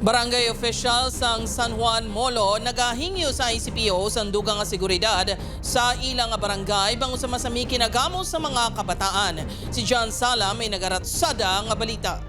Barangay officials sang San Juan Molo nagahingyo sa ICPO sa dugang nga seguridad sa ilang nga barangay bango sa masami kinagamo sa mga kabataan. Si John Sala may nagaratsada nga balita.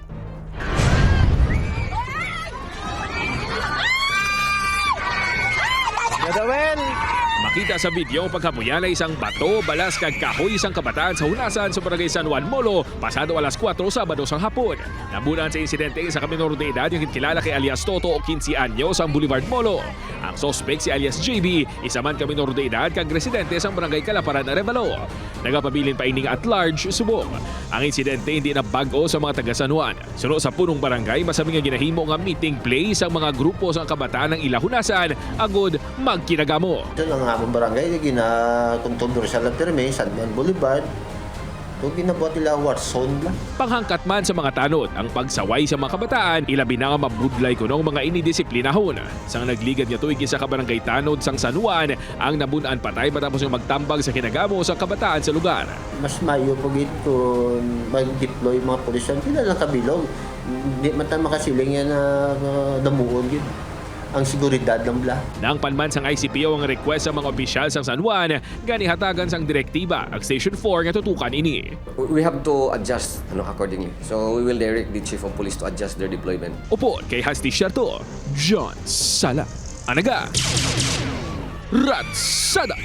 Makita sa video ang pagkapuya na isang bato, balas kag kahoy isang kabataan sa hunasan sa barangay San Juan Molo pasado alas 4 Sabado sang hapon. Nabunan sa insidente sa kaminor de edad yung kilala kay alias Toto o 15 anyos ang Boulevard Molo. Ang suspect si alias JB, isa man kaminor de edad kag residente sa barangay Kalaparan Arevalo. Nagapabilin pa ining at large subong. Ang insidente hindi na bago sa mga taga San Juan. Suno sa punong barangay, masami nga ginahimo nga meeting place ang mga grupo sa kabataan ng ilahunasan agod magkinagamo. Ito lang nga among barangay, ginakontrol sa Laterme, San Juan Boulevard. Ito ginabuhat nila war zone lang. Panghangkat man sa mga tanod, ang pagsaway sa mga kabataan, ilabi na nga mabudlay kunong mga inidisiplinahon. Sang nagligad nga tuig sa kabarangay tanod sang San Juan, ang nabunaan patay matapos yung magtambag sa kinagamo sa kabataan sa lugar. Mas mayo po kung mag-deploy mga pulisan, sila lang kabilog. Hindi man tayo makasiling yan na damuon yun. Ang seguridad ng bla. Nang panman sang ICPO ang request sa mga opisyal sang San Juan, gani hatagan sang direktiba ang Station 4 nga tutukan ini. We have to adjust accordingly. So we will direct the Chief of Police to adjust their deployment. Upo kay Hasti Sierto, John Sala. Anaga, Ratsada.